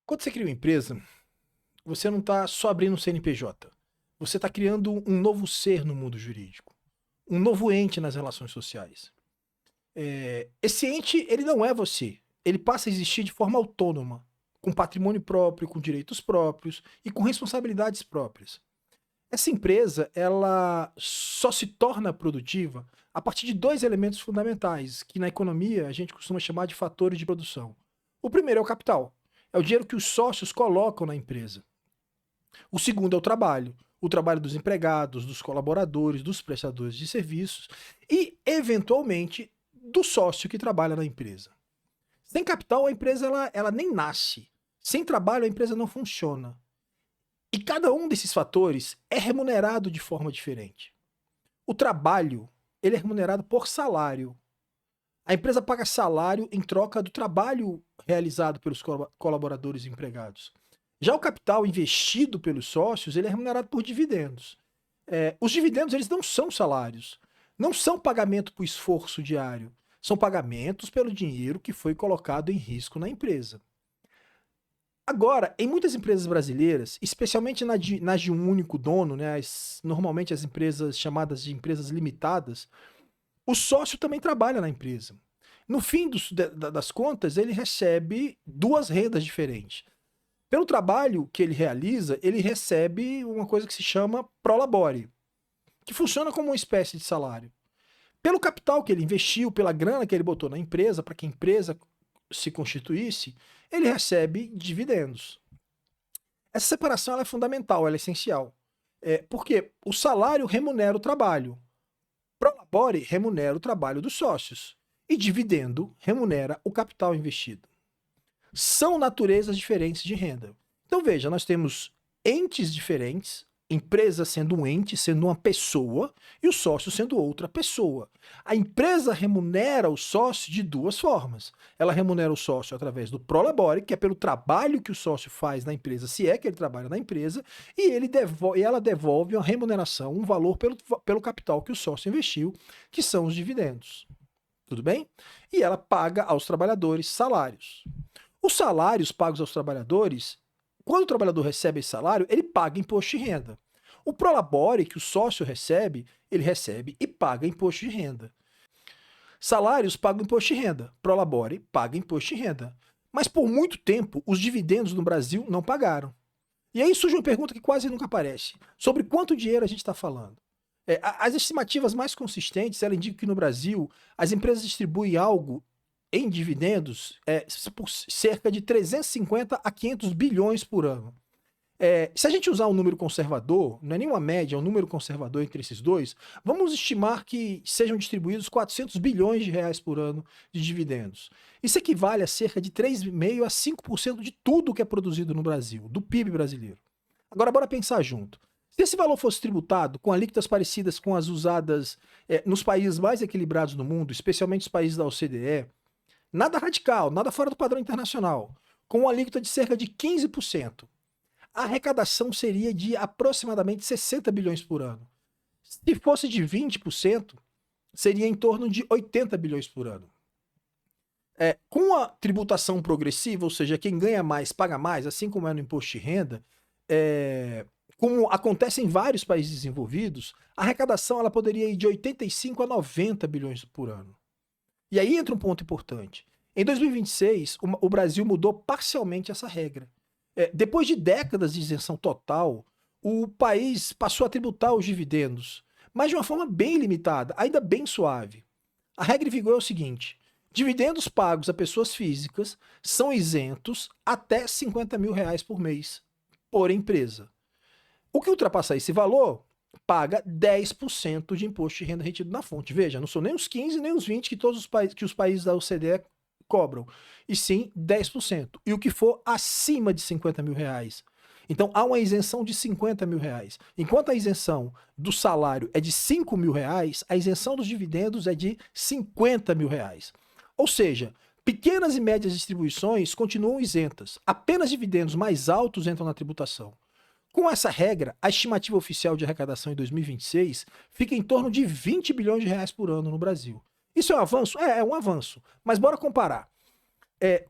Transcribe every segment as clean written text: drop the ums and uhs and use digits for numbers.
Quando você cria uma empresa, você não está só abrindo um CNPJ. Você está criando um novo ser no mundo jurídico. Um novo ente nas relações sociais. Esse ente, ele não é você. Ele passa a existir de forma autônoma, com patrimônio próprio, com direitos próprios e com responsabilidades próprias. Essa empresa, ela só se torna produtiva a partir de dois elementos fundamentais, que na economia a gente costuma chamar de fatores de produção. O primeiro é o capital. É o dinheiro que os sócios colocam na empresa. O segundo é o trabalho dos empregados, dos colaboradores, dos prestadores de serviços e, eventualmente, do sócio que trabalha na empresa. Sem capital, a empresa ela nem nasce. Sem trabalho, a empresa não funciona. E cada um desses fatores é remunerado de forma diferente. O trabalho, ele é remunerado por salário. A empresa paga salário em troca do trabalho realizado pelos colaboradores e empregados. Já o capital investido pelos sócios, ele é remunerado por dividendos. Os dividendos, eles não são salários. Não são pagamento por esforço diário. São pagamentos pelo dinheiro que foi colocado em risco na empresa. Agora, em muitas empresas brasileiras, especialmente nas de um único dono, né, normalmente as empresas chamadas de empresas limitadas, o sócio também trabalha na empresa. No fim das contas, ele recebe duas rendas diferentes. Pelo trabalho que ele realiza, ele recebe uma coisa que se chama prolabore, que funciona como uma espécie de salário. Pelo capital que ele investiu, pela grana que ele botou na empresa, para que a empresa se constituísse, ele recebe dividendos. Essa separação ela é fundamental, ela é essencial. Porque o salário remunera o trabalho, prolabore remunera o trabalho dos sócios e dividendo remunera o capital investido. São naturezas diferentes de renda. Então veja, nós temos entes diferentes, empresa sendo um ente, sendo uma pessoa, e o sócio sendo outra pessoa. A empresa remunera o sócio de duas formas. Ela remunera o sócio através do prolabore, que é pelo trabalho que o sócio faz na empresa, se é que ele trabalha na empresa, e ela devolve uma remuneração, um valor pelo capital que o sócio investiu, que são os dividendos. Tudo bem? E ela paga aos trabalhadores salários. Os salários pagos aos trabalhadores, quando o trabalhador recebe esse salário, ele paga imposto de renda. O prolabore que o sócio recebe, ele recebe e paga imposto de renda. Salários pagam imposto de renda, prolabore paga imposto de renda. Mas por muito tempo, os dividendos no Brasil não pagaram. E aí surge uma pergunta que quase nunca aparece. Sobre quanto dinheiro a gente está falando? As estimativas mais consistentes, ela indicam que no Brasil, as empresas distribuem algo em dividendos por cerca de 350 a 500 bilhões por ano. Se a gente usar um número conservador, não é nenhuma média, é um número conservador entre esses dois, vamos estimar que sejam distribuídos 400 bilhões de reais por ano de dividendos. Isso equivale a cerca de 3,5% a 5% de tudo que é produzido no Brasil, do PIB brasileiro. Agora, bora pensar junto. Se esse valor fosse tributado com alíquotas parecidas com as usadas nos países mais equilibrados do mundo, especialmente os países da OCDE, nada radical, nada fora do padrão internacional, com uma alíquota de cerca de 15%. A arrecadação seria de aproximadamente 60 bilhões por ano. Se fosse de 20%, seria em torno de 80 bilhões por ano. Com a tributação progressiva, ou seja, quem ganha mais paga mais, assim como é no imposto de renda, como acontece em vários países desenvolvidos, a arrecadação ela poderia ir de 85 a 90 bilhões por ano. E aí entra um ponto importante. Em 2026, o Brasil mudou parcialmente essa regra. Depois de décadas de isenção total, o país passou a tributar os dividendos, mas de uma forma bem limitada, ainda bem suave. A regra em vigor é o seguinte: dividendos pagos a pessoas físicas são isentos até 50 mil reais por mês, por empresa. O que ultrapassar esse valor paga 10% de imposto de renda retido na fonte. Veja, não são nem os 15% nem os 20% que os países da OCDE cobram, e sim 10%. E o que for acima de 50 mil reais. Então há uma isenção de 50 mil reais. Enquanto a isenção do salário é de 5 mil reais, a isenção dos dividendos é de 50 mil reais. Ou seja, pequenas e médias distribuições continuam isentas. Apenas dividendos mais altos entram na tributação. Com essa regra, a estimativa oficial de arrecadação em 2026 fica em torno de 20 bilhões de reais por ano no Brasil. Isso é um avanço? É um avanço. Mas bora comparar.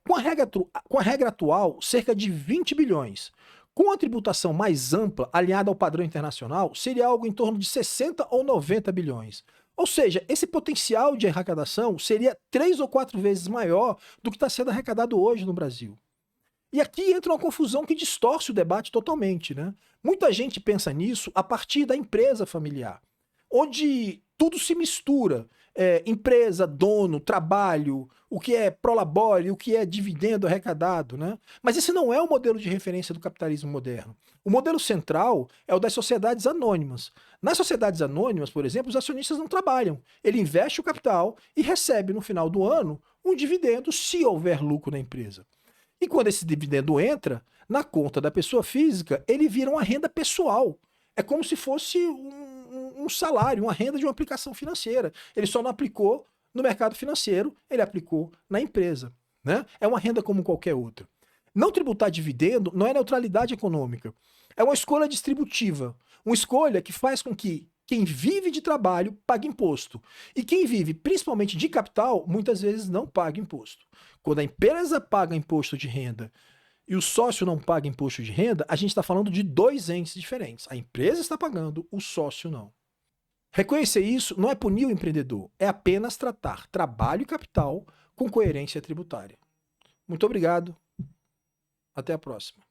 Com a regra atual, cerca de 20 bilhões. Com a tributação mais ampla, alinhada ao padrão internacional, seria algo em torno de 60 ou 90 bilhões. Ou seja, esse potencial de arrecadação seria 3 ou 4 vezes maior do que está sendo arrecadado hoje no Brasil. E aqui entra uma confusão que distorce o debate totalmente, né? Muita gente pensa nisso a partir da empresa familiar, onde tudo se mistura. Empresa, dono, trabalho, o que é prolabore, o que é dividendo arrecadado, né? Mas esse não é o modelo de referência do capitalismo moderno. O modelo central é o das sociedades anônimas. Nas sociedades anônimas, por exemplo, os acionistas não trabalham. Ele investe o capital e recebe no final do ano um dividendo se houver lucro na empresa. E quando esse dividendo entra na conta da pessoa física, ele vira uma renda pessoal. É como se fosse um salário, uma renda de uma aplicação financeira. Ele só não aplicou no mercado financeiro, ele aplicou na empresa. Né? É uma renda como qualquer outra. Não tributar dividendo não é neutralidade econômica. É uma escolha distributiva. Uma escolha que faz com que quem vive de trabalho pague imposto. E quem vive principalmente de capital, muitas vezes não paga imposto. Quando a empresa paga imposto de renda e o sócio não paga imposto de renda, a gente está falando de dois entes diferentes. A empresa está pagando, o sócio não. Reconhecer isso não é punir o empreendedor, é apenas tratar trabalho e capital com coerência tributária. Muito obrigado. Até a próxima.